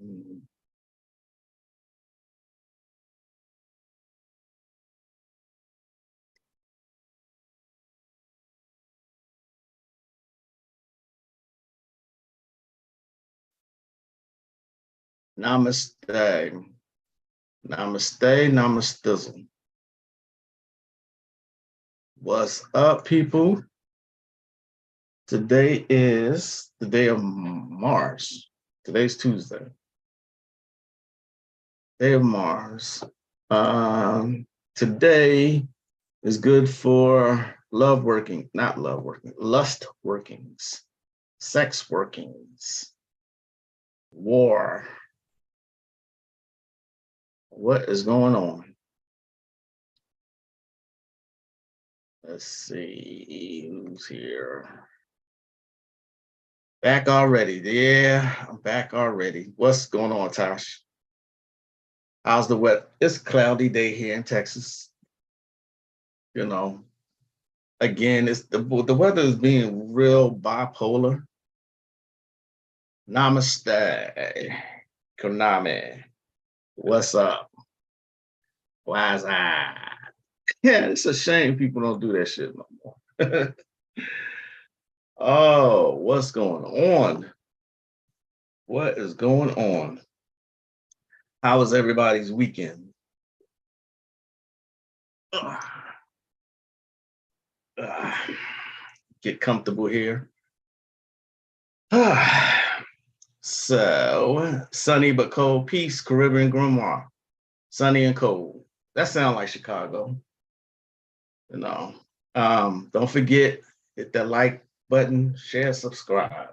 Mm. Namaste. Namaste, namastizzle. What's up, people? Today is the day of Mars. Today's Tuesday. Day of Mars. Today is good for love working, not love working, lust workings, sex workings, war. What is going on? Let's see who's here. Back already. Yeah, I'm back already. What's going on, Tosh? How's the weather? It's a cloudy day here in Texas. You know, again, it's the weather is being real bipolar. Namaste. Konami. What's up? Why's I? Yeah, it's a shame people don't do that shit no more. Oh, what's going on? What is going on? How was everybody's weekend? Get comfortable here. So, sunny but cold. Peace, Caribbean Grimoire. Sunny and cold. That sounds like Chicago. You know. Don't forget, hit that like button, share, subscribe.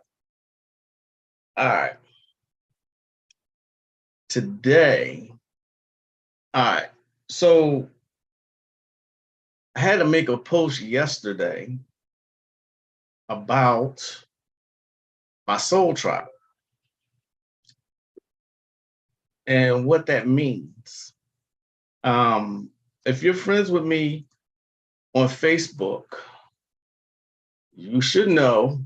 All right. Today, all right. So I had to make a post yesterday about my soul tribe and what that means. If you're friends with me on Facebook, you should know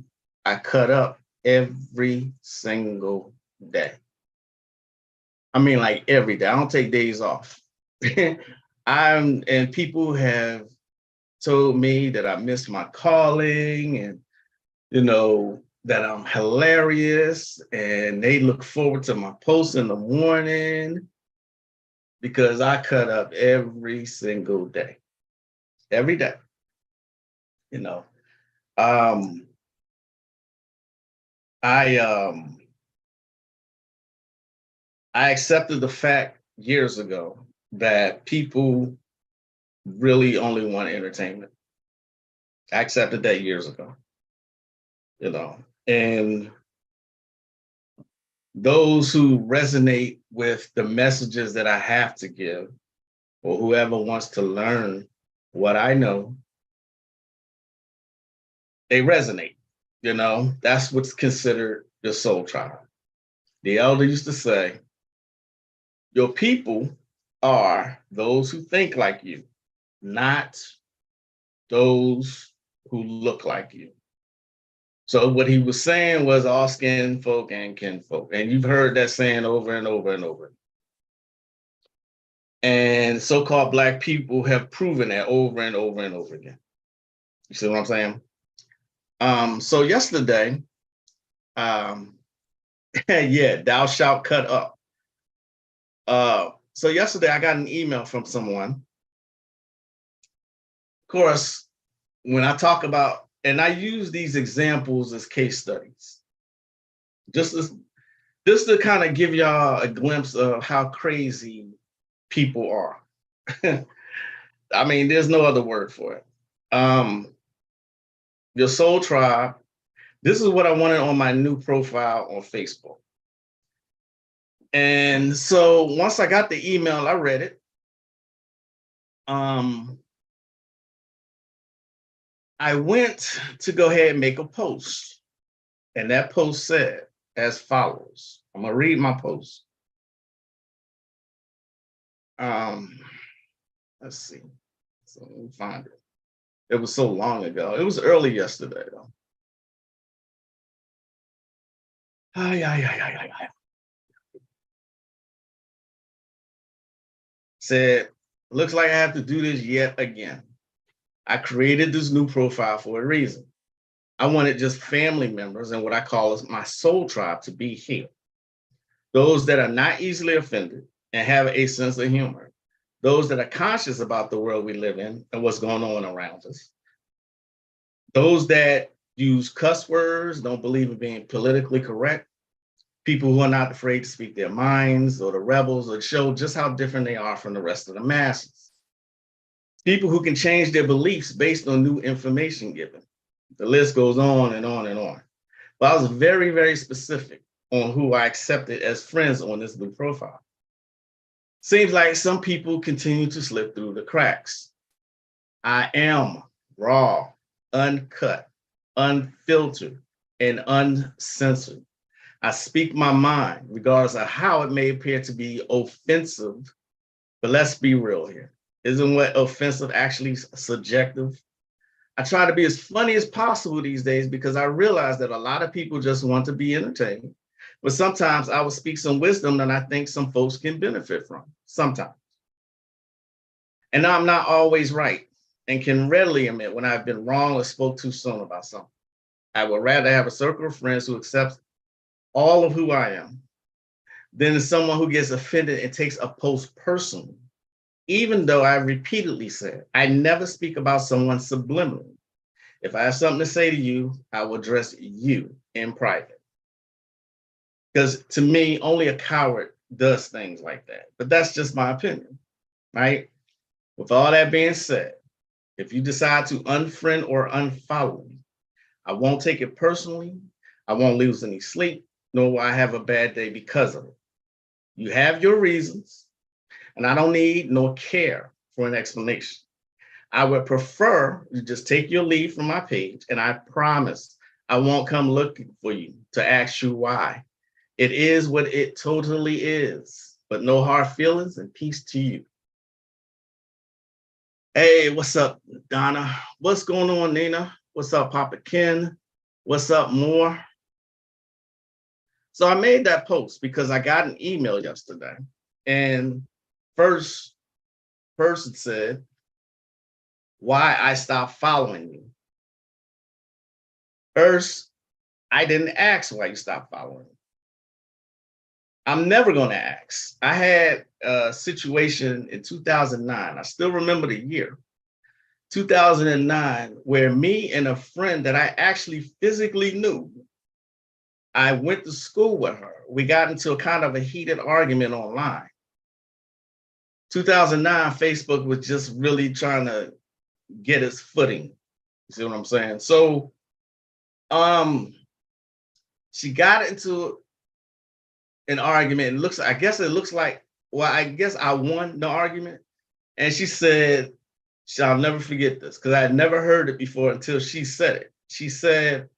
I cut up every single day. I mean, like every day. I don't take days off. And people have told me that I missed my calling and that I'm hilarious and they look forward to my posts in the morning because I cut up every single day. Every day. You know. I accepted the fact years ago that people really only want entertainment. I accepted that years ago, and those who resonate with the messages that I have to give, or whoever wants to learn what I know, they resonate. That's what's considered the soul tribe. The elder used to say, your people are those who think like you, not those who look like you. So what he was saying was all skin folk and kinfolk. And you've heard that saying over and over and over. And so-called Black people have proven that over and over and over again. You see what I'm saying? So yesterday, yeah, thou shalt cut up. So yesterday I got an email from someone. Of course, when I talk about, and I use these examples as case studies, just to kind of give y'all a glimpse of how crazy people are. I mean, there's no other word for it. Your soul tribe. This is what I wanted on my new profile on Facebook. And so once I got the email, I read it. I went to go ahead and make a post. And that post said as follows. I'm going to read my post. Let's see. So let me find it. It was so long ago. It was early yesterday, though. said, looks like I have to do this yet again. I created this new profile for a reason. I wanted just family members and what I call my soul tribe to be here. Those that are not easily offended and have a sense of humor. Those that are conscious about the world we live in and what's going on around us. Those that use cuss words, don't believe in being politically correct. People who are not afraid to speak their minds, or the rebels, or show just how different they are from the rest of the masses. People who can change their beliefs based on new information given. The list goes on and on and on. But I was very, very specific on who I accepted as friends on this new profile. Seems like some people continue to slip through the cracks. I am raw, uncut, unfiltered, and uncensored. I speak my mind, regardless of how it may appear to be offensive. But let's be real here. Isn't what offensive actually subjective? I try to be as funny as possible these days because I realize that a lot of people just want to be entertained. But sometimes I will speak some wisdom that I think some folks can benefit from, sometimes. And I'm not always right and can readily admit when I've been wrong or spoke too soon about something. I would rather have a circle of friends who accepts all of who I am than someone who gets offended and takes a post personally. Even though I repeatedly said, I never speak about someone subliminally. If I have something to say to you, I will address you in private. Because to me, only a coward does things like that. But that's just my opinion, right? With all that being said, if you decide to unfriend or unfollow me, I won't take it personally. I won't lose any sleep, nor will I have a bad day because of it. You have your reasons, and I don't need nor care for an explanation. I would prefer you just take your leave from my page, and I promise I won't come looking for you to ask you why. It is what it totally is, but no hard feelings and peace to you. Hey, what's up, Donna? What's going on, Nina? What's up, Papa Ken? What's up, Moore? So I made that post because I got an email yesterday, and first person said, why I stopped following you. First, I didn't ask why you stopped following me. I'm never going to ask. I had a situation in 2009. I still remember the year, 2009, where me and a friend that I actually physically knew, I went to school with her. We got into a kind of a heated argument online. 2009, Facebook was just really trying to get its footing. You see what I'm saying? So she got into an argument. I guess it looks like, well, I guess I won the argument. And she said, I'll never forget this, because I had never heard it before until she said it. She said,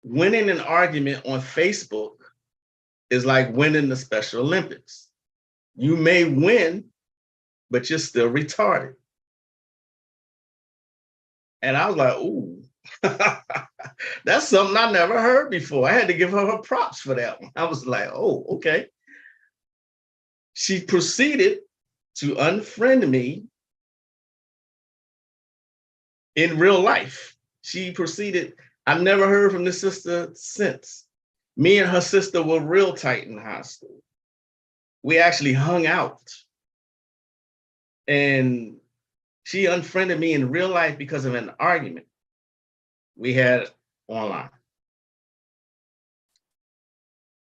winning an argument on Facebook is like winning the Special Olympics. You may win, but you're still retarded. And I was like, ooh, that's something I never heard before. I had to give her props for that one. I was like, oh, okay. She proceeded to unfriend me in real life. She proceeded. I've never heard from this sister since. Me and her sister were real tight in high school. We actually hung out. And she unfriended me in real life because of an argument we had online.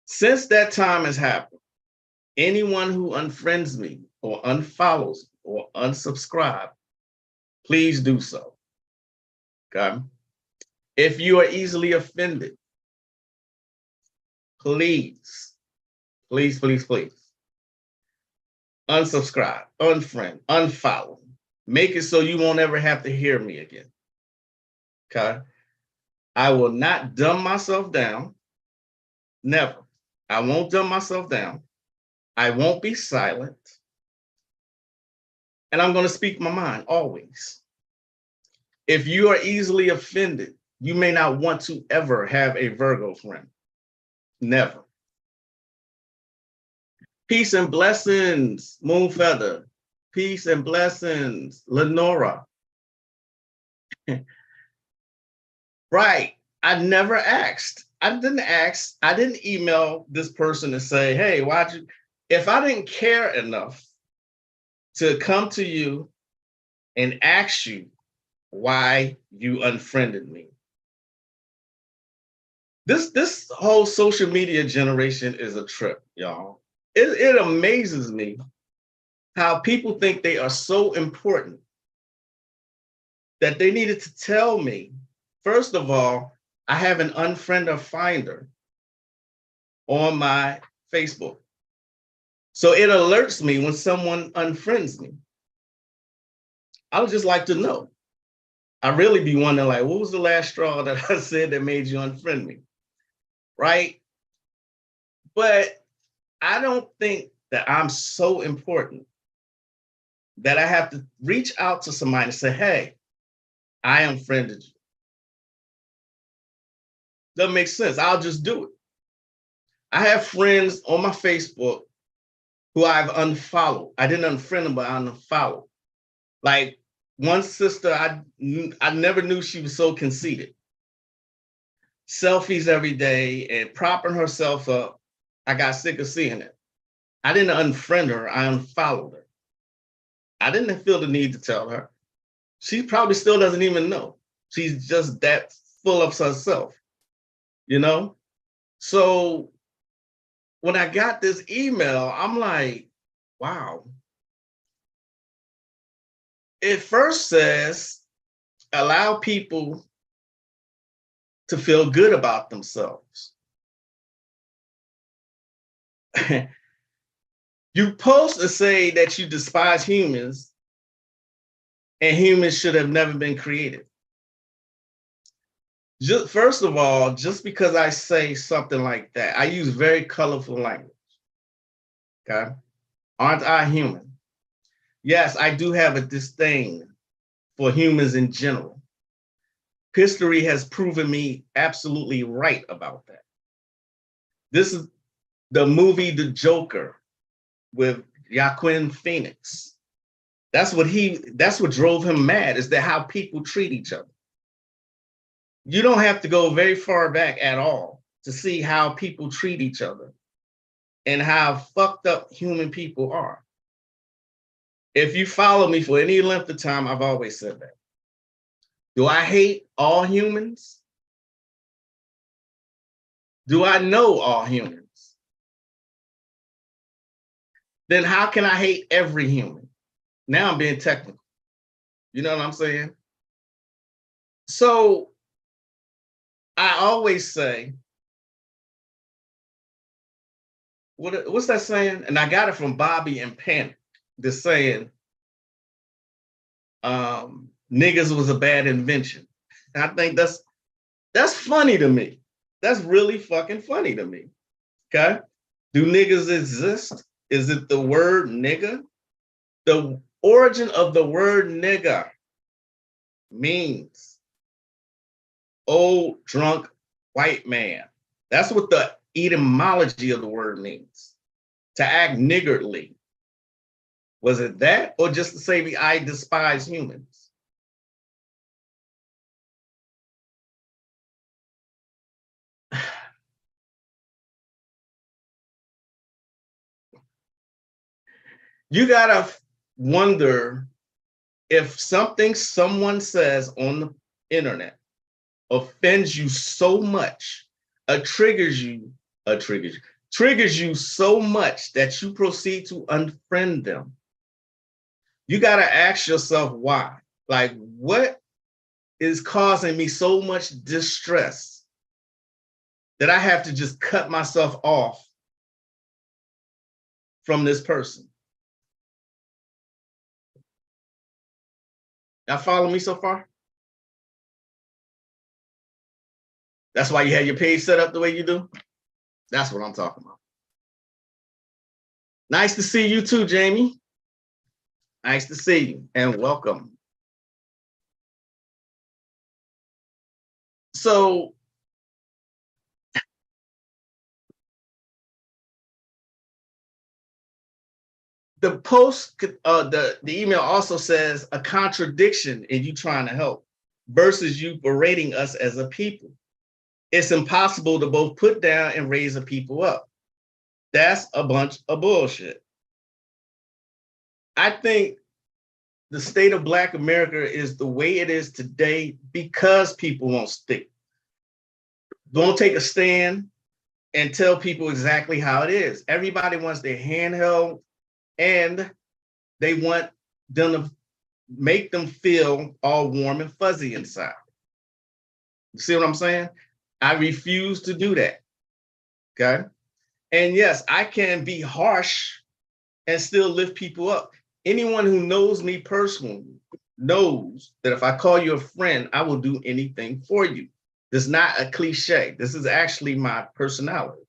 Since that time has happened, anyone who unfriends me or unfollows or unsubscribe, please do so. Okay? If you are easily offended, please, please, please, please, unsubscribe, unfriend, unfollow. Make it so you won't ever have to hear me again. Okay? I will not dumb myself down. Never. I won't dumb myself down. I won't be silent. And I'm going to speak my mind always. If you are easily offended, you may not want to ever have a Virgo friend. Never. Peace and blessings, Moonfeather. Peace and blessings, Lenora. Right. I never asked. I didn't ask. I didn't email this person and say, hey, why'd you? If I didn't care enough to come to you and ask you why you unfriended me. This whole social media generation is a trip, y'all. It amazes me how people think they are so important that they needed to tell me, first of all, I have an unfriender finder on my Facebook. So it alerts me when someone unfriends me. I would just like to know. I really be wondering, like, what was the last straw that I said that made you unfriend me? Right? But I don't think that I'm so important that I have to reach out to somebody and say, hey, I unfriended you. Doesn't make sense. I'll just do it. I have friends on my Facebook who I've unfollowed. I didn't unfriend them, but I unfollowed. Like one sister, I never knew she was so conceited. Selfies every day and propping herself up. I got sick of seeing it. I didn't unfriend her, I unfollowed her. I didn't feel the need to tell her. She probably still doesn't even know. She's just that full of herself, you know? So when I got this email, I'm like, wow. It first says, allow people to feel good about themselves. You post to say that you despise humans and humans should have never been created. Just, first of all, just because I say something like that, I use very colorful language. Okay. Aren't I human? Yes, I do have a disdain for humans in general. History has proven me absolutely right about that. This is the movie The Joker with Joaquin Phoenix. That's what drove him mad, is that how people treat each other. You don't have to go very far back at all to see how people treat each other and how fucked up human people are. If you follow me for any length of time, I've always said that. Do I hate all humans? Do I know all humans? Then how can I hate every human? Now I'm being technical. You know what I'm saying? So I always say, what's that saying? And I got it from Bobby and Panic. The saying, niggas was a bad invention. And I think that's funny to me. That's really fucking funny to me. Okay. Do niggas exist? Is it the word nigga? The origin of the word nigga means old drunk white man. That's what the etymology of the word means. To act niggardly. Was it that, or just to say I despise humans? You gotta wonder if something someone says on the internet offends you so much, triggers you so much that you proceed to unfriend them. You gotta ask yourself why. Like, what is causing me so much distress that I have to just cut myself off from this person? Now follow me so far? That's why you had your page set up the way you do? That's what I'm talking about. Nice to see you too, Jamie. Nice to see you and welcome. So the post, the email also says a contradiction in you trying to help versus you berating us as a people. It's impossible to both put down and raise a people up. That's a bunch of bullshit. I think the state of Black America is the way it is today because people won't take a stand and tell people exactly how it is. Everybody wants their hand held and they want them to make them feel all warm and fuzzy inside. You see what I'm saying? I refuse to do that. Okay. And yes, I can be harsh and still lift people up. Anyone who knows me personally knows that if I call you a friend, I will do anything for you. This is not a cliche. This is actually my personality.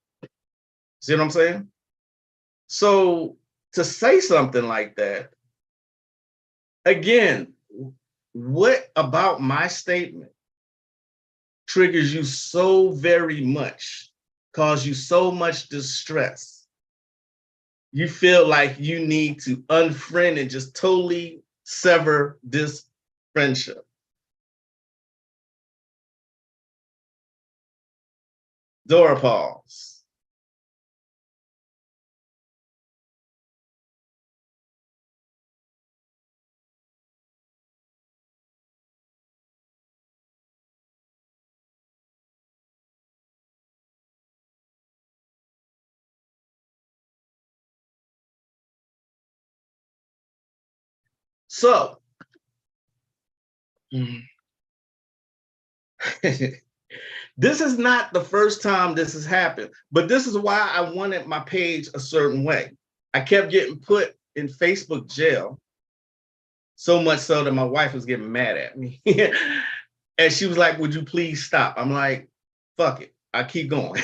See what I'm saying? So to say something like that, again, what about my statement triggers you so very much, cause you so much distress? You feel like you need to unfriend and just totally sever this friendship. Dora pause. So, this is not the first time this has happened, but this is why I wanted my page a certain way. I kept getting put in Facebook jail, so much so that my wife was getting mad at me. And she was like, would you please stop? I'm like, fuck it, I keep going.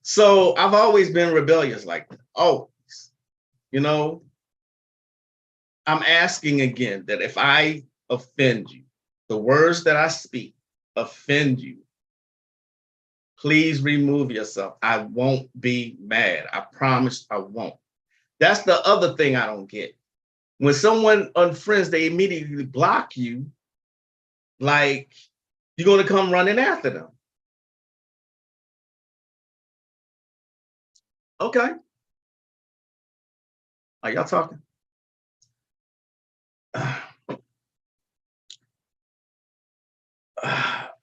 So I've always been rebellious like that. Always. You know, I'm asking again that if I offend you, the words that I speak offend you, please remove yourself. I won't be mad. I promise I won't. That's the other thing I don't get. When someone unfriends, they immediately block you, like you're going to come running after them. Okay. Are y'all talking?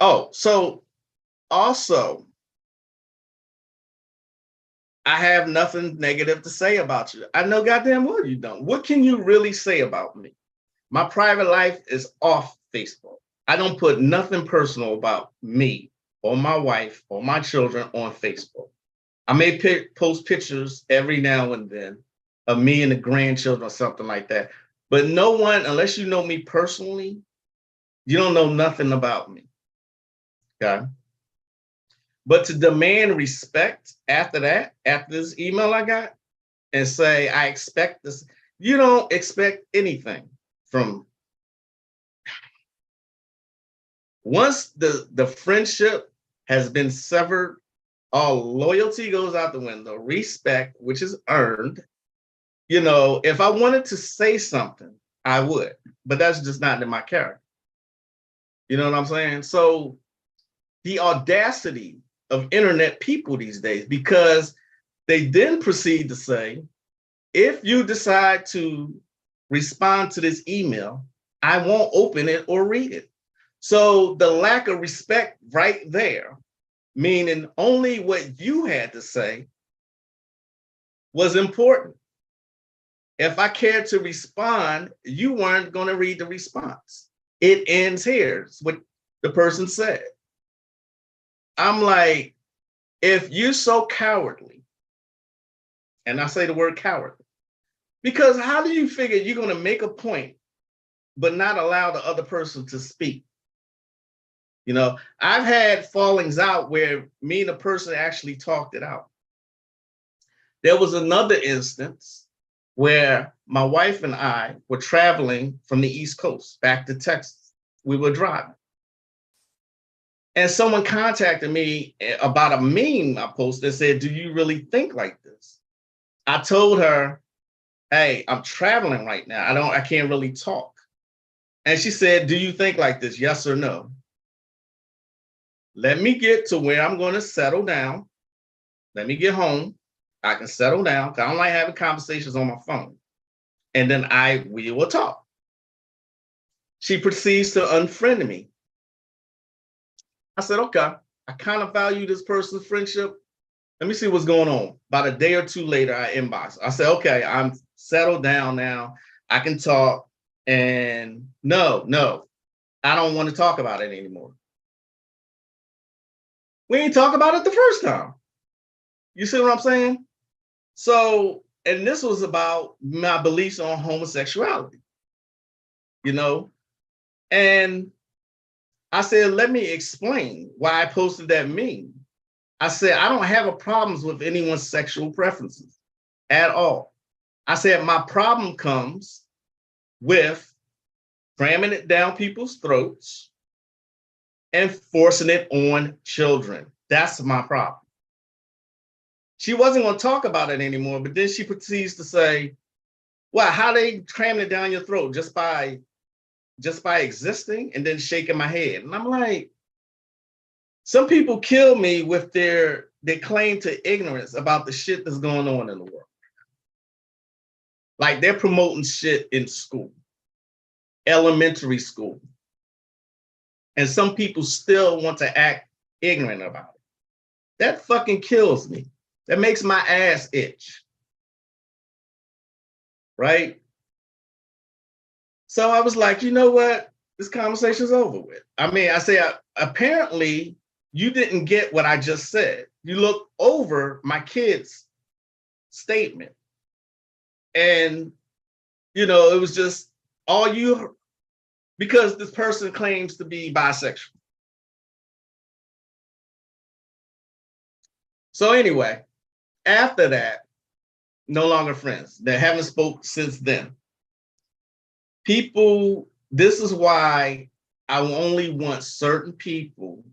Oh, so also, I have nothing negative to say about you. I know goddamn well you don't. What can you really say about me? My private life is off Facebook. I don't put nothing personal about me or my wife or my children on Facebook. I may post pictures every now and then of me and the grandchildren or something like that. But no one, unless you know me personally, you don't know nothing about me. Okay. But to demand respect after that, after this email I got, and say, I expect this, you don't expect anything from. Once the friendship has been severed, all loyalty goes out the window, respect, which is earned. You know, if I wanted to say something, I would, but that's just not in my character. You know what I'm saying? So the audacity of internet people these days, because they then proceed to say, if you decide to respond to this email, I won't open it or read it. So the lack of respect right there, meaning only what you had to say was important. If I cared to respond, you weren't going to read the response. It ends here, is what the person said. I'm like, if you're so cowardly, and I say the word cowardly, because how do you figure you're going to make a point, but not allow the other person to speak? You know, I've had fallings out where me and the person actually talked it out. There was another instance where my wife and I were traveling from the East Coast back to Texas. We were driving. And someone contacted me about a meme I posted and said, do you really think like this? I told her, hey, I'm traveling right now. I can't really talk. And she said, do you think like this? Yes or no? Let me get to where I'm going to settle down. Let me get home. I can settle down. I don't like having conversations on my phone. And then we will talk. She proceeds to unfriend me. I said, okay, I kind of value this person's friendship. Let me see what's going on. About a day or two later, I inbox. I said, okay, I'm settled down now. I can talk. And no, I don't want to talk about it anymore. We ain't talk about it the first time. You see what I'm saying? So, and this was about my beliefs on homosexuality, you know? And I said, let me explain why I posted that meme. I said, I don't have a problems with anyone's sexual preferences at all. I said, my problem comes with cramming it down people's throats and forcing it on children. That's my problem. She wasn't going to talk about it anymore, but then she proceeds to say, well, how they cramming it down your throat just by existing, and then shaking my head. And I'm like, some people kill me with their claim to ignorance about the shit that's going on in the world. Like they're promoting shit in school, elementary school. And some people still want to act ignorant about it. That fucking kills me. That makes my ass itch. Right? So I was like, you know what? This conversation's over with. I mean, I say, apparently you didn't get what I just said. You look over my kid's statement. And, you know, it was just all you, because this person claims to be bisexual. So anyway, after that, no longer friends. They haven't spoke since then. People, this is why I only want certain people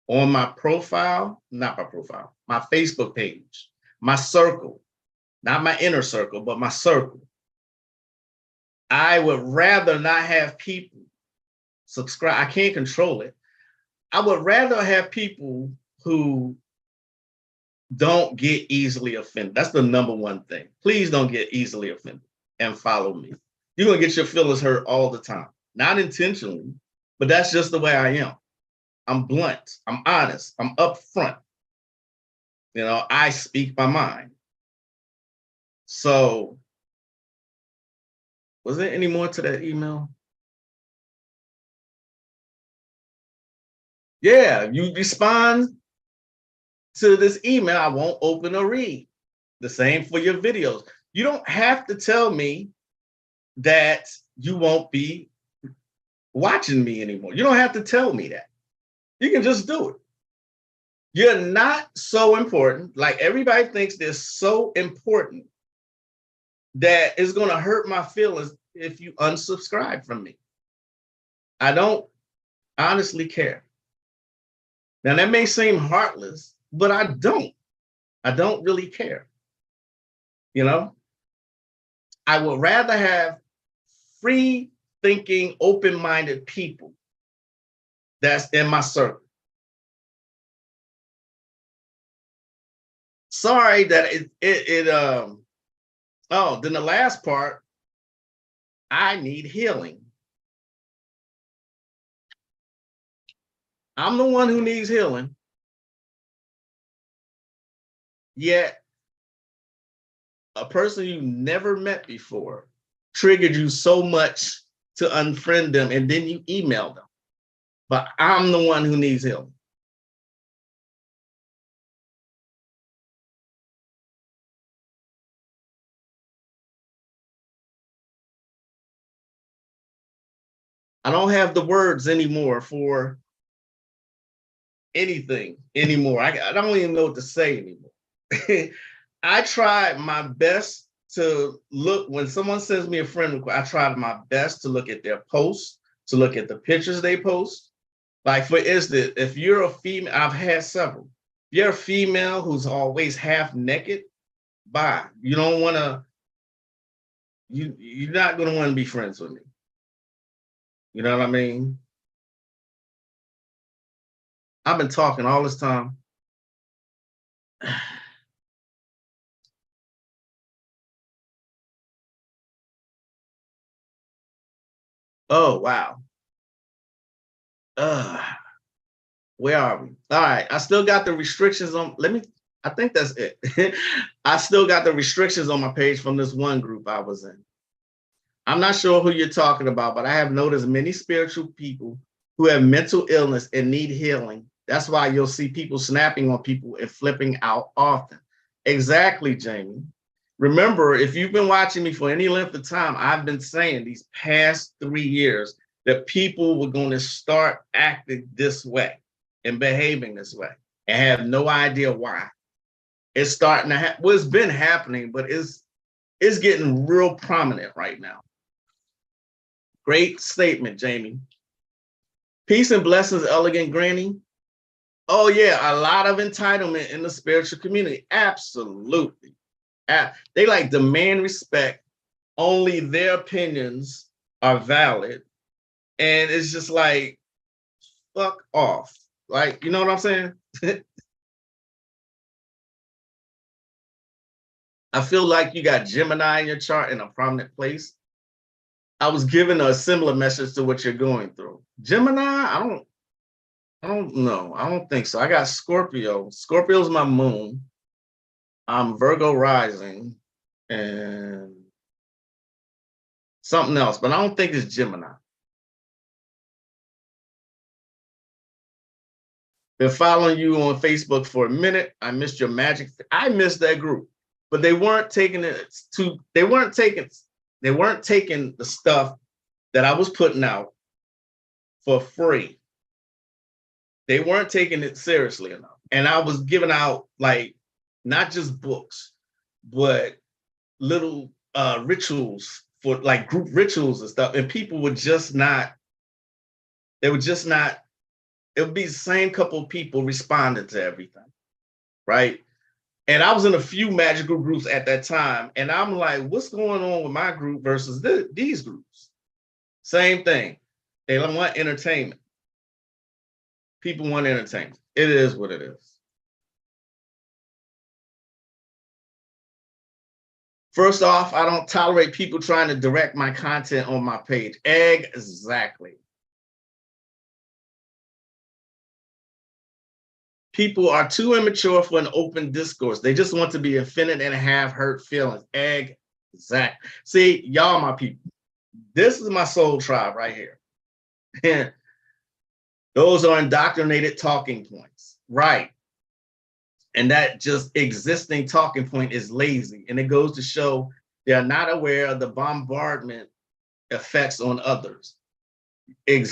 on my profile, not my profile, my Facebook page, my circle, not my inner circle, but my circle. I would rather not have people subscribe. I can't control it. I would rather have people who don't get easily offended. That's the number one thing. Please don't get easily offended and follow me. You're going to get your feelings hurt all the time. Not intentionally, but that's just the way I am. I'm blunt. I'm honest. I'm upfront. You know, I speak my mind. So, was there any more to that email? Yeah, you respond to this email, I won't open or read. The same for your videos. You don't have to tell me that you won't be watching me anymore. You don't have to tell me that. You can just do it. You're not so important. Like everybody thinks they're so important that it's going to hurt my feelings if you unsubscribe from me. I don't honestly care. Now that may seem heartless, but I don't. I don't really care. You know, I would rather have free thinking, open-minded people that's in my circle. Sorry that then the last part, I need healing. I'm the one who needs healing. Yet a person you never met before triggered you so much to unfriend them, and then you email them. But I'm the one who needs healing. I don't have the words anymore for anything anymore. I don't even know what to say anymore. I tried my best to look, when someone sends me a friend request, I tried my best to look at their posts, to look at the pictures they post. Like for instance, if you're a female, I've had several. If you're a female who's always half naked, bye. You don't want to you're not going to want to be friends with me. You know what I mean? I've been talking all this time. Oh, wow. Where are we? All right. I still got the restrictions on. I think that's it. I still got the restrictions on my page from this one group I was in. I'm not sure who you're talking about, but I have noticed many spiritual people who have mental illness and need healing. That's why you'll see people snapping on people and flipping out often. Exactly, Jamie. Remember, if you've been watching me for any length of time, I've been saying these past 3 years that people were going to start acting this way and behaving this way and have no idea why. It's starting to happen. Well, it's been happening, but it's getting real prominent right now. Great statement, Jamie. Peace and blessings, elegant granny. Oh yeah, a lot of entitlement in the spiritual community. Absolutely. They like demand respect. Only their opinions are valid. And it's just like, fuck off. Like, you know what I'm saying? I feel like you got Gemini in your chart in a prominent place. I was given a similar message to what you're going through. Gemini, I don't know. I don't think so. I got Scorpio. Scorpio's my moon. I'm Virgo rising and something else, but I don't think it's Gemini. Been following you on Facebook for a minute. I missed your magic. I missed that group, but they weren't taking the stuff that I was putting out for free. They weren't taking it seriously enough. And I was giving out like not just books, but little rituals for like group rituals and stuff. And people would just not, it would be the same couple of people responding to everything. Right. And I was in a few magical groups at that time. And I'm like, what's going on with my group versus these groups? Same thing. They don't want entertainment. People want entertainment. It is what it is. First off, I don't tolerate people trying to direct my content on my page. Exactly. People are too immature for an open discourse. They just want to be offended and have hurt feelings. Exactly. See, y'all, my people, this is my soul tribe right here. Those are indoctrinated talking points, right? And that just existing talking point is lazy. And it goes to show they're not aware of the bombardment effects on others. I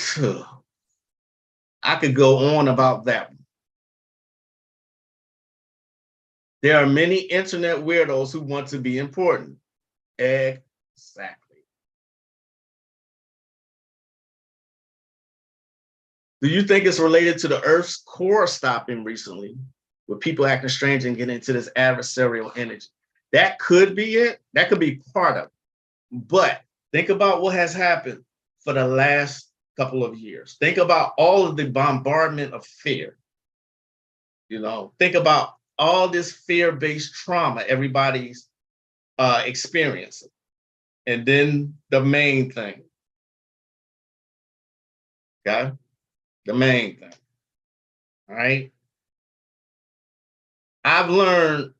could go on about that one. There are many internet weirdos who want to be important. Exactly. Do you think it's related to the Earth's core stopping recently, with people acting strange and getting into this adversarial energy? That could be it. That could be part of it. But think about what has happened for the last couple of years. Think about all of the bombardment of fear. You know, think about all this fear-based trauma everybody's experiencing. And then the main thing. Okay? The main thing. All right? I've learned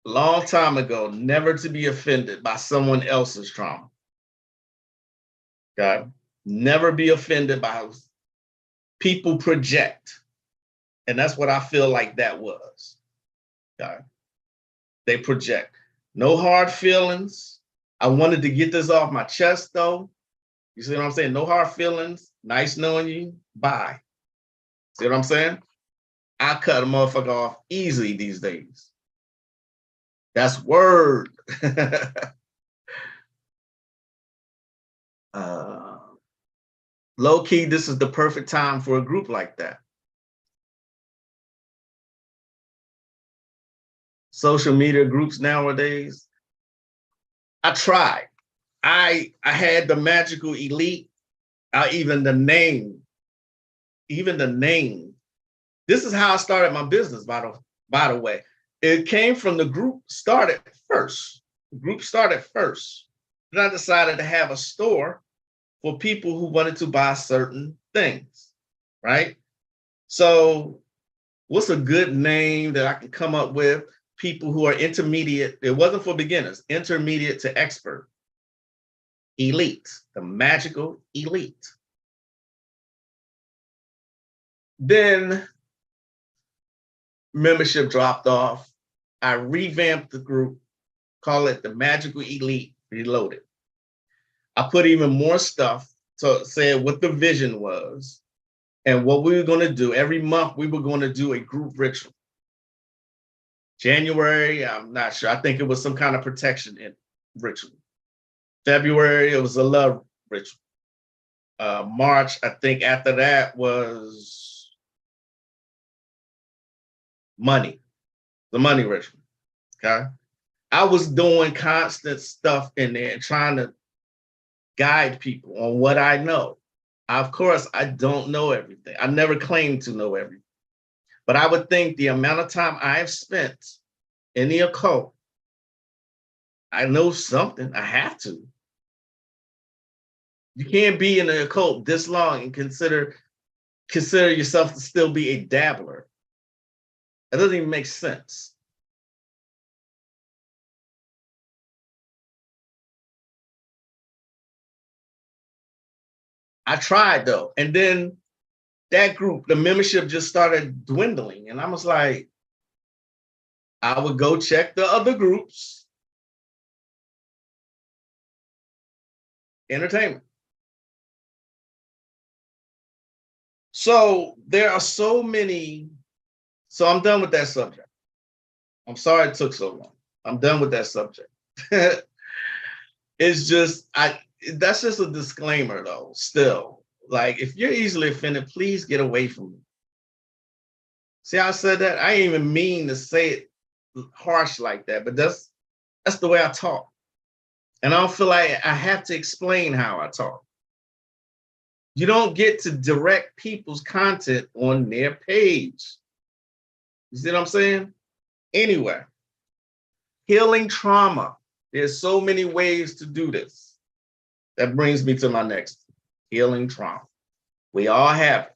a long time ago never to be offended by someone else's trauma. Okay? Never be offended by people project. And that's what I feel like that was. Okay? They project. No hard feelings. I wanted to get this off my chest though. You see what I'm saying? No hard feelings. Nice knowing you. Bye. See what I'm saying? I cut a motherfucker off easily these days. That's word. Low key, this is the perfect time for a group like that. Social media groups nowadays. I tried. I had the magical elite, even the name. This is how I started my business, by the way. It came from the group started first. The group started first. Then I decided to have a store for people who wanted to buy certain things, right? So what's a good name that I can come up with? People who are intermediate. It wasn't for beginners, intermediate to expert. Elite, the magical elite. Then membership dropped off. I revamped the group, call it the Magical Elite Reloaded. I put even more stuff to say what the vision was and what we were going to do. Every month, we were going to do a group ritual. January, I'm not sure. I think it was some kind of protection ritual. February, it was a love ritual. March, I think after that was money, the money ritual. Okay. I was doing constant stuff in there and trying to guide people on what I know. Of course, I don't know everything. I never claimed to know everything. But I would think the amount of time I've spent in the occult, I know something. I have to. You can't be in the occult this long and consider yourself to still be a dabbler. That doesn't even make sense. I tried though. And then that group, the membership just started dwindling. And I was like, I would go check the other groups. Entertainment. So there are so many. So I'm done with that subject. I'm sorry it took so long. I'm done with that subject. It's just, that's just a disclaimer though, still. Like, if you're easily offended, please get away from me. See how I said that? I didn't even mean to say it harsh like that, but that's the way I talk. And I don't feel like I have to explain how I talk. You don't get to direct people's content on their page. You see what I'm saying? Anyway, healing trauma. There's so many ways to do this. That brings me to my next, healing trauma. We all have it.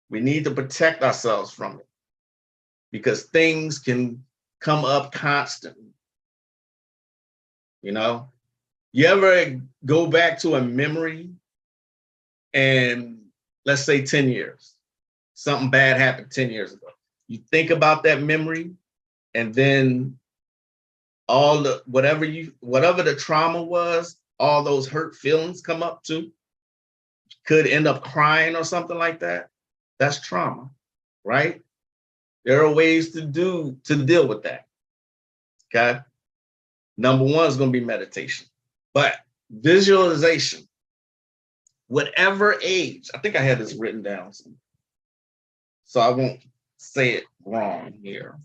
We need to protect ourselves from it because things can come up constantly. You know, you ever go back to a memory and let's say 10 years, something bad happened 10 years ago. You think about that memory and then all the, whatever the trauma was, all those hurt feelings come up too. Could end up crying or something like that. That's trauma, right? There are ways to deal with that. Okay. Number one is going to be meditation, but visualization, whatever age. I think I had this written down, so I won't say it wrong here.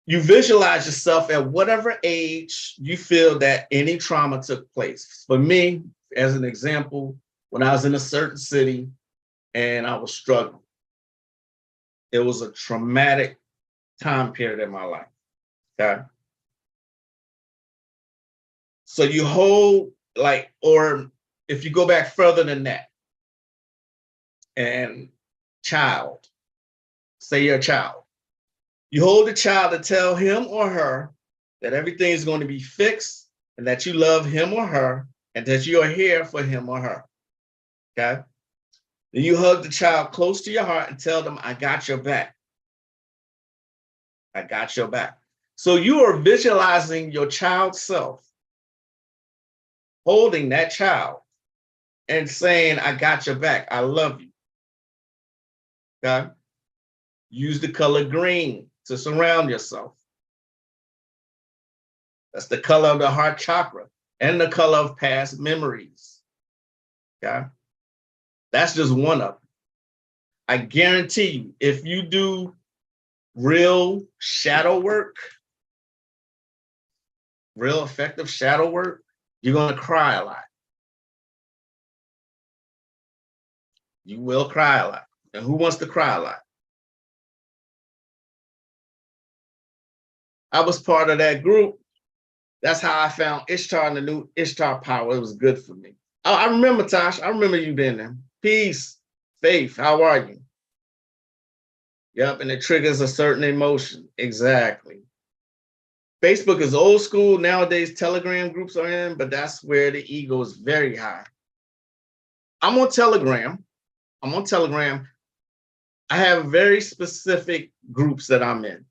You visualize yourself at whatever age you feel that any trauma took place. For me, as an example, when I was in a certain city and I was struggling, it was a traumatic time period in my life. Okay. So you hold, like, or if you go back further than that, and child, say you're a child, you hold the child to tell him or her that everything is going to be fixed and that you love him or her and that you are here for him or her. Okay. Then you hug the child close to your heart and tell them, I got your back. I got your back. So you are visualizing your child's self holding that child and saying, I got your back. I love you. Okay. Use the color green to surround yourself. That's the color of the heart chakra and the color of past memories. Okay. That's just one of them. I guarantee you, if you do real shadow work, real effective shadow work, You're going to cry a lot. You will cry a lot. And who wants to cry a lot? I was part of that group. That's how I found Ishtar and the new Ishtar Power. It was good for me. Oh, I remember, Tosh. I remember you being there. Peace, Faith, how are you? Yep, and it triggers a certain emotion. Exactly. Facebook is old school. Nowadays, Telegram groups are in, but that's where the ego is very high. I'm on Telegram. I have very specific groups that I'm in.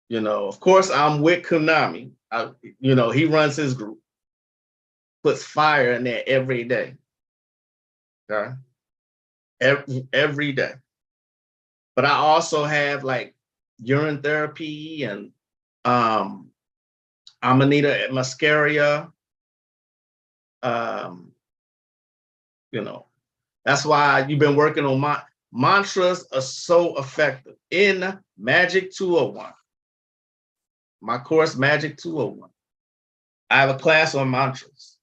You know, of course, I'm with Konami. You know, he runs his group, puts fire in there every day. Okay? Every day. But I also have like urine therapy and Amanita muscaria. You know, that's why you've been working on mantras are so effective in Magick 201. My course, Magick 201. I have a class on mantras.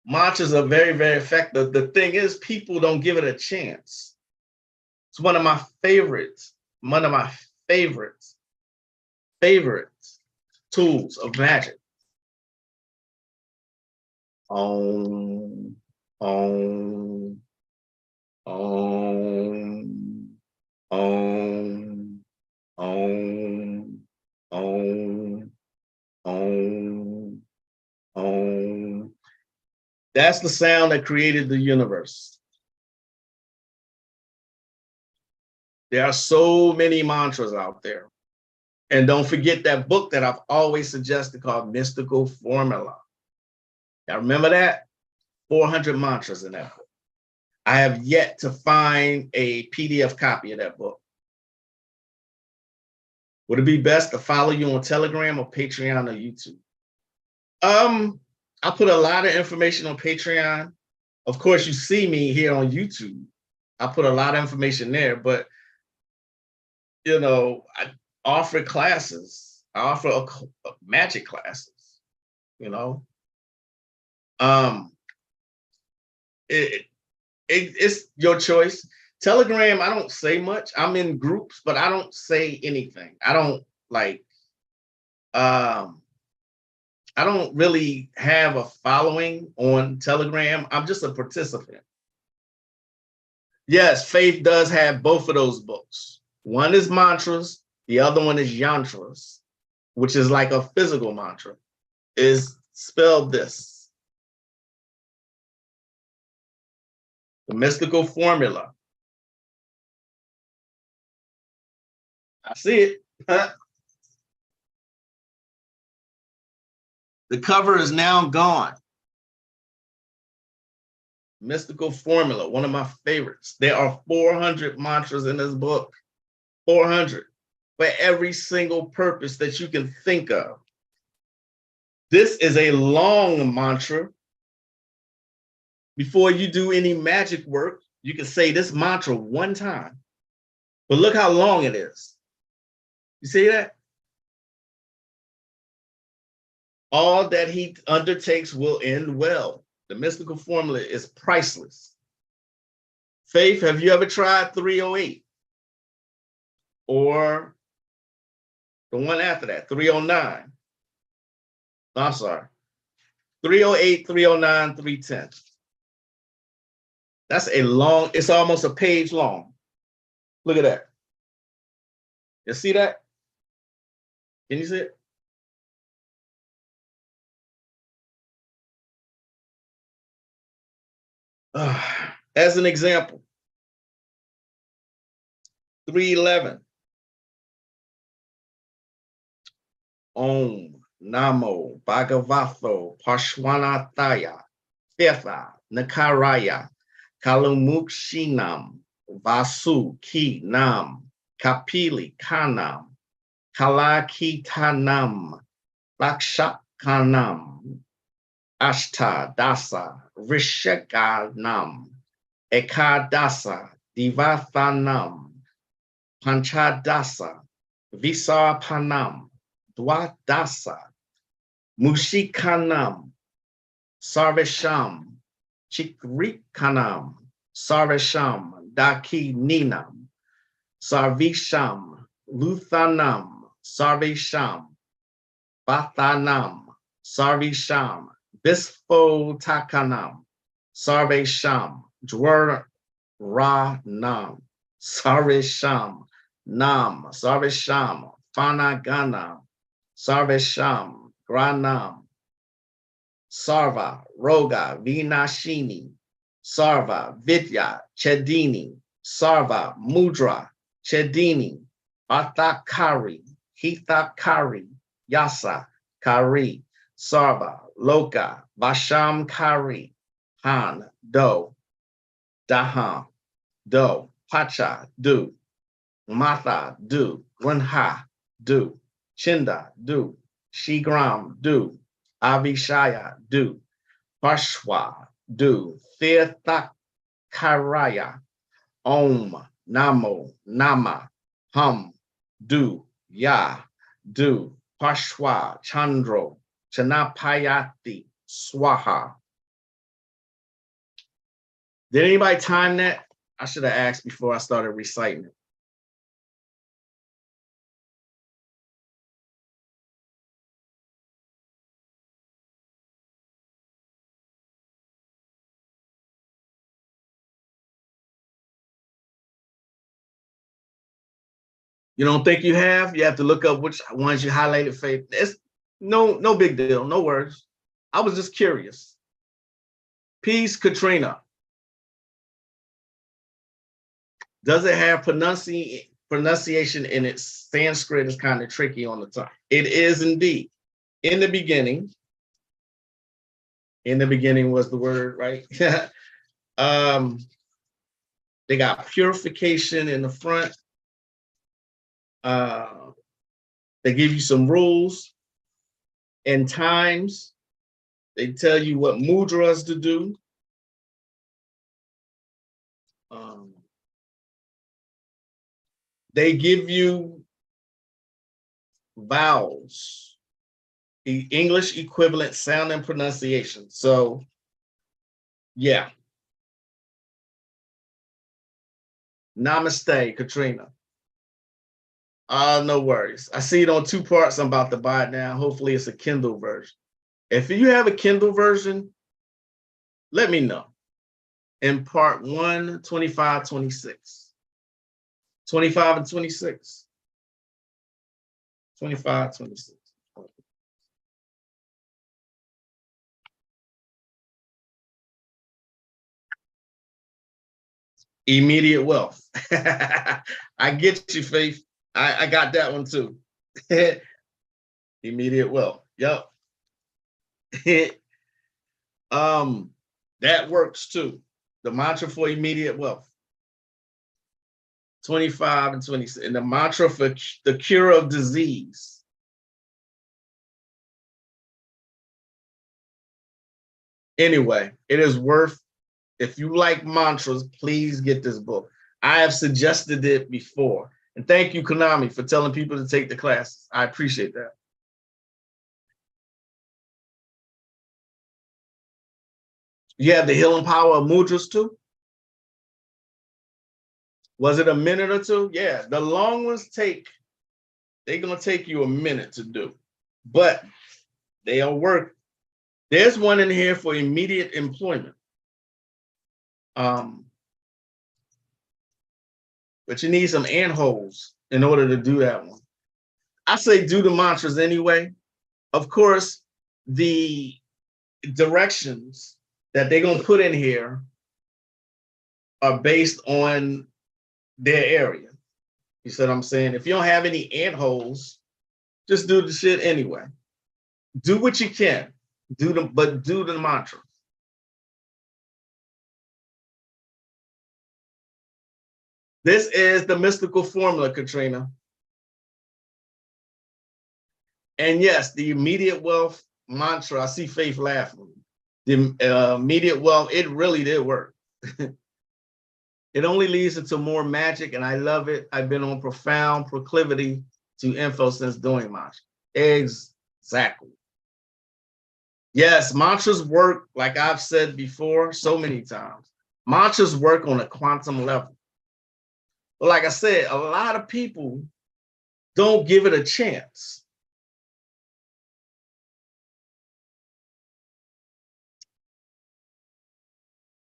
Mantras are very, very effective. The thing is, people don't give it a chance. It's one of my favorites. One of my favorite tools of magic. Om, om, om, om, om, om, om, om. That's the sound that created the universe. There are so many mantras out there. And don't forget that book that I've always suggested called Mystical Formula. Now remember that? 400 mantras in that book. I have yet to find a PDF copy of that book. Would it be best to follow you on Telegram or Patreon or YouTube? I put a lot of information on Patreon. Of course, you see me here on YouTube. I put a lot of information there, but you know, I offer classes. I offer a magic classes, you know. It's your choice. Telegram, I don't say much. I'm in groups, but I don't say anything. I don't like, I don't really have a following on Telegram. I'm just a participant. Yes, Faith does have both of those books. One is mantras, the other one is yantras, which is like a physical mantra. Is spelled this. The Mystical Formula. I see it. The cover is now gone. Mystical Formula, one of my favorites. There are 400 mantras in this book. 400 for every single purpose that you can think of. This is a long mantra. Before you do any magic work, you can say this mantra one time. But look how long it is. You see that? All that he undertakes will end well. The Mystical Formula is priceless. Faith, have you ever tried 308? Or the one after that, 309? No, I'm sorry. 308, 309, 310. That's a long, it's almost a page long. Look at that. You see that? Can you see it? As an example, 311. Om Namo Bhagavato Parshvanathaya Thetha Nakaraya Kalumukshinam Vasu Ki Nam Kapili Kanam Kalakitanam Lakshakanam Ashta Dasa Rishaganam Ekadasa Divathanam Panchadasa Visarpanam Dwadasa Mushikanam, Sarvesham, Chikrikanam, Sarvesham, Daki Ninam, Sarvisham, Luthanam, Sarvesham, Bathanam, Sarvisham, Bisfotakanam, Sarvesham, Dwaranam, Sarvesham, Nam, Sarvesham, Panaganam, Sarvesham, Granam, Sarva, Roga, Vinashini, Sarva, Vidya, Chedini, Sarva, Mudra, Chedini, Arthakari, Hitakari, Yasa, Kari, Sarva, Loka, Vasham Kari, Han, Do, Daham, Do, Pacha, Do, Matha, Do, Runha, Do, Chinda, Do, Shigram, Do, Avishaya, Do, Pashwa, Do, Tirthakaraya, Om, Namo, Nama, Hum, Do, Ya, Do, Pashwa, Chandro, Chanapayati, Swaha. Did anybody time that? I should have asked before I started reciting it. You don't think you have? You have to look up which ones you highlighted, Faith. It's no big deal, no worries. I was just curious. Peace, Katrina. Does it have pronunciation in it? Sanskrit is kind of tricky on the tongue. It is indeed. In the beginning was the word, right? They got purification in the front. They give you some rules and times. They tell you what mudras to do. They give you vowels, the English equivalent sound and pronunciation. So, yeah. Namaste, Katrina. No worries. I see it on 2 parts. I'm about to buy it now. Hopefully it's a Kindle version. If you have a Kindle version, let me know. In part 1, 25, 26. 25 and 26. 25, 26. Immediate wealth. I get you, Faith. I got that one too. Immediate wealth. Yep. That works too. The mantra for immediate wealth. 25 and 26. And the mantra for the cure of disease. Anyway, it is worth, if you like mantras, please get this book. I have suggested it before. And thank you, Konami, for telling people to take the classes. I appreciate that. You have the healing power of mudras too? Was it a minute or two? Yeah, the long ones they're gonna take you a minute to do, but they'll work. There's one in here for immediate employment. But you need some ant holes in order to do that one. I say do the mantras anyway. Of course, the directions that they're gonna put in here are based on their area. You see what I'm saying? If you don't have any ant holes, just do the shit anyway. Do what you can. Do the mantra. This is the mystical formula, Katrina. And yes, the immediate wealth mantra, I see Faith laughing. The immediate wealth, it really did work. It only leads into more magic, and I love it. I've been on profound proclivity to info since doing magic. Exactly. Yes, mantras work, like I've said before so many times. Mantras work on a quantum level. But like I said, a lot of people don't give it a chance.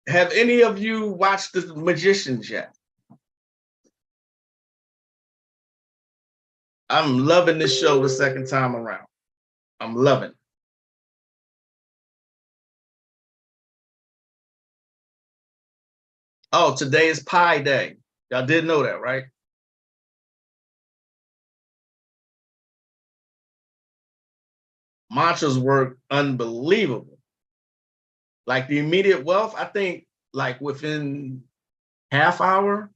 Have any of you watched The Magicians yet? I'm loving this show the second time around. I'm loving it. Oh, today is Pi Day. Y'all did know that, right? Mantras work unbelievable. Like the immediate wealth, I think like within half hour,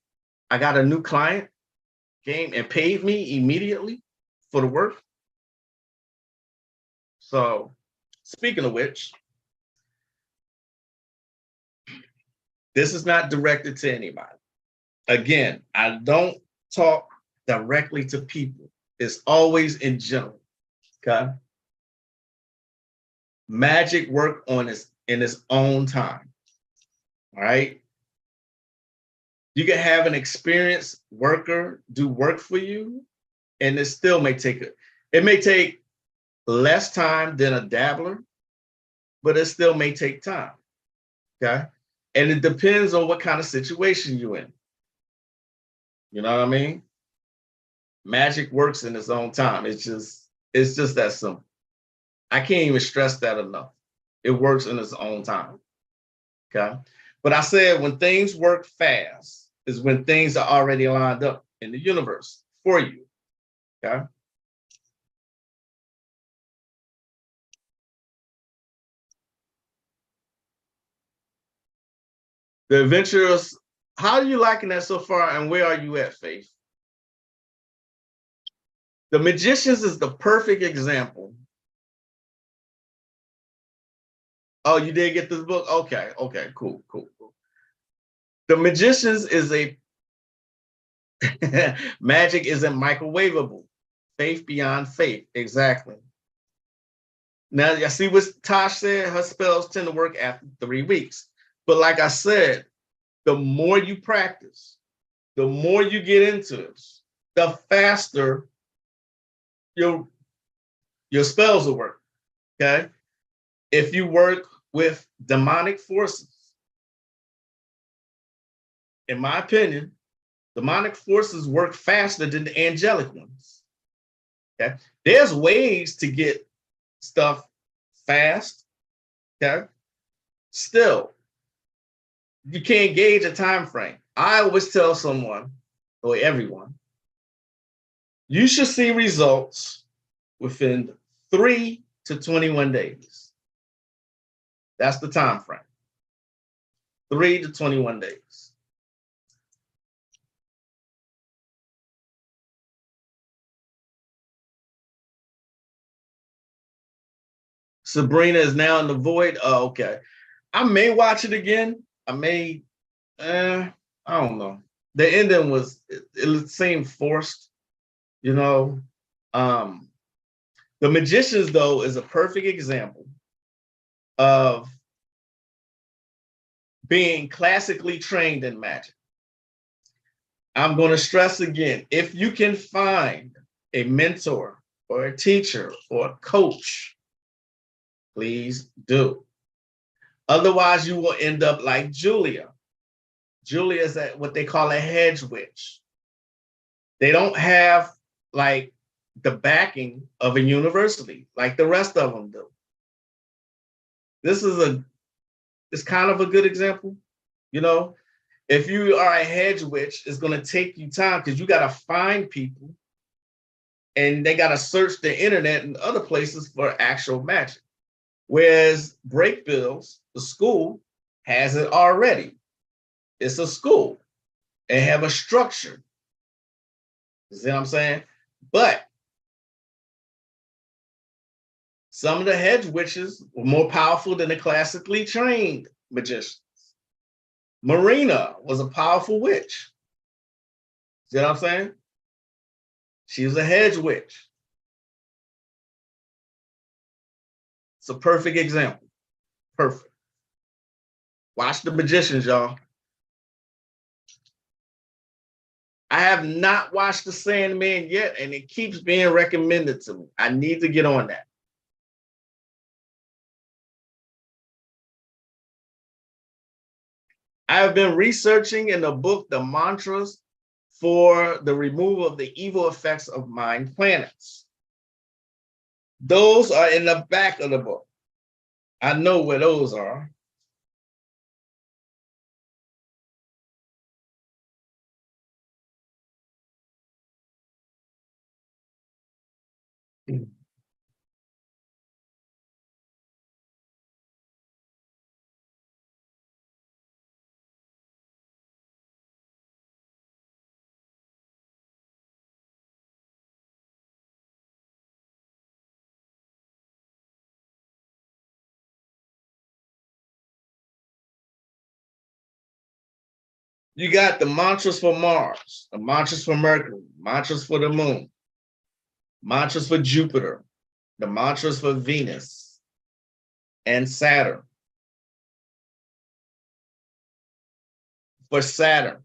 I got a new client, came and paid me immediately for the work. So speaking of which, this is not directed to anybody. Again, I don't talk directly to people. It's always in general. Okay. Magic work on its in its own time. All right. You can have an experienced worker do work for you, and it still may take it may take less time than a dabbler, but it still may take time. Okay. And it depends on what kind of situation you're in. You know what I mean? Magic works in its own time. It's just that simple. I can't even stress that enough. It works in its own time. Okay. But I said when things work fast is when things are already lined up in the universe for you. Okay. The adventurous, how are you liking that so far? And where are you at, Faith? The Magicians is the perfect example. Oh, you did get this book? Okay, okay, cool, cool, cool. The Magicians is a magic isn't microwavable. Faith beyond faith. Exactly. Now, you see what Tosh said? Her spells tend to work after 3 weeks. But like I said, the more you practice, the more you get into it, the faster your spells will work. Okay. If you work with demonic forces, in my opinion, demonic forces work faster than the angelic ones. Okay. There's ways to get stuff fast. Okay. Still, you can't gauge a time frame. I always tell someone or everyone, you should see results within 3 to 21 days. That's the time frame. 3 to 21 days. Sabrina is now in the void. Oh, okay. I may watch it again. I may, I don't know. The ending was, it seemed forced, you know. Um, the Magicians, though, is a perfect example of being classically trained in magic. I'm going to stress again, if you can find a mentor or a teacher or a coach, please do. Otherwise, you will end up like Julia. Julia is what they call a hedge witch. They don't have like the backing of a university like the rest of them do. This is it's kind of a good example. You know, if you are a hedge witch, it's going to take you time because you got to find people and they got to search the internet and other places for actual magic. Whereas Breakbills, the school, has it already. It's a school. They have a structure. You see what I'm saying? But some of the hedge witches were more powerful than the classically trained magicians. Marina was a powerful witch. See what I'm saying? She was a hedge witch. It's a perfect example. Perfect. Watch The Magicians, y'all. I have not watched The Sandman yet, and it keeps being recommended to me. I need to get on that. I have been researching in the book The Mantras for the removal of the evil effects of mind planets. Those are in the back of the book. I know where those are. You got the mantras for Mars, the mantras for Mercury, mantras for the moon, mantras for Jupiter, the mantras for Venus and Saturn. For Saturn,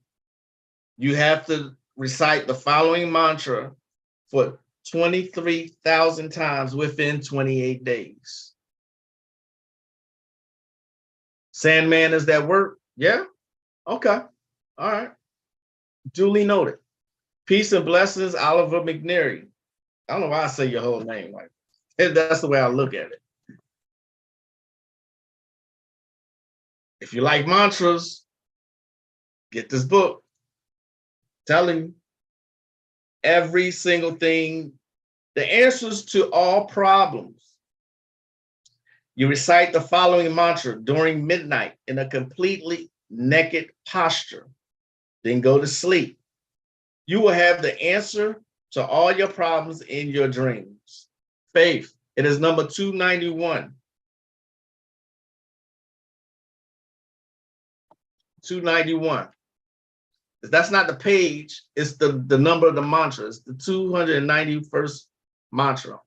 you have to recite the following mantra for 23,000 times within 28 days. Sandman, is that work? Yeah? Okay. All right. Duly noted. Peace and blessings, Oliver McNary. I don't know why I say your whole name like that. That's the way I look at it. If you like mantras, get this book. Telling you every single thing, the answers to all problems. You recite the following mantra during midnight in a completely naked posture, then go to sleep. You will have the answer to all your problems in your dreams. Faith, it is number 291. 291. That's not the page, it's the number of the mantra. It's the 291st mantra.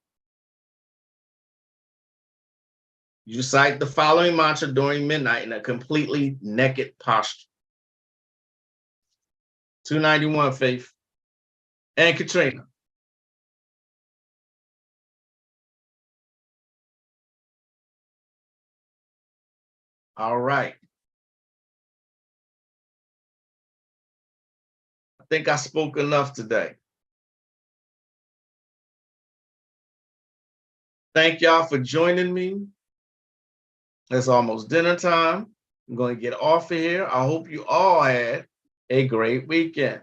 You recite the following mantra during midnight in a completely naked posture. 291, Faith. And Katrina. All right. I think I spoke enough today. Thank y'all for joining me. It's almost dinner time. I'm going to get off of here. I hope you all had a great weekend.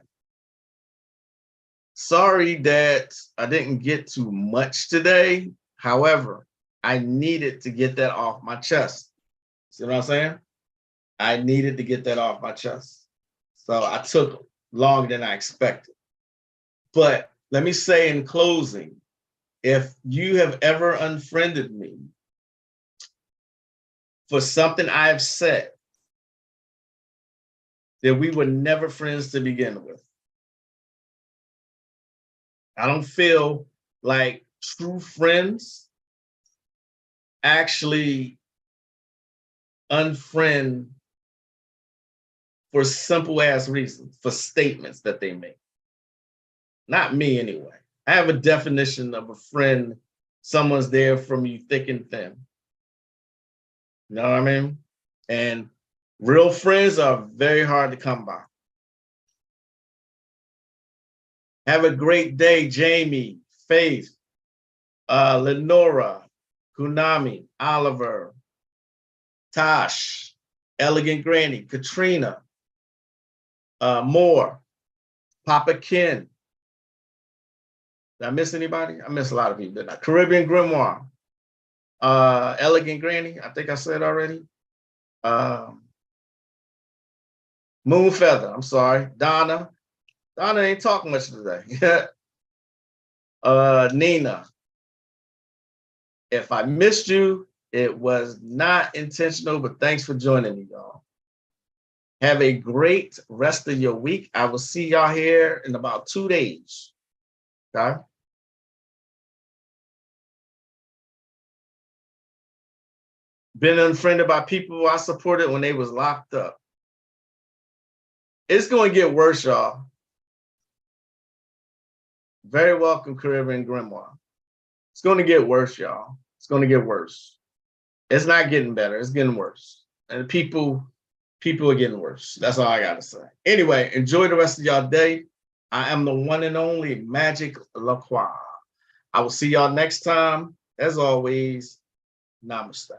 Sorry that I didn't get too much today. However, I needed to get that off my chest. See what I'm saying? I needed to get that off my chest. So I took longer than I expected. But let me say in closing, if you have ever unfriended me for something I have said, then we were never friends to begin with. I don't feel like true friends actually unfriend for simple ass reasons, for statements that they make. Not me anyway. I have a definition of a friend. Someone's there from you thick and thin. You know what I mean? And real friends are very hard to come by. Have a great day, Jamie, Faith, Lenora, Kunami, Oliver, Tosh, Elegant Granny, Katrina, Moore, Papa Ken. Did I miss anybody? I missed a lot of people, didn't I? Caribbean Grimoire, Elegant Granny, I think I said already. Moon Feather, I'm sorry. Donna. Donna ain't talking much today. Nina. If I missed you, it was not intentional, but thanks for joining me, y'all. Have a great rest of your week. I will see y'all here in about 2 days. Okay? Been unfriended by people I supported when they was locked up. It's going to get worse, y'all. Very welcome, Caribbean Grimoire. It's going to get worse, y'all. It's going to get worse. It's not getting better. It's getting worse. And people are getting worse. That's all I got to say. Anyway, enjoy the rest of y'all day. I am the one and only Magick La Croix. I will see y'all next time. As always, namaste.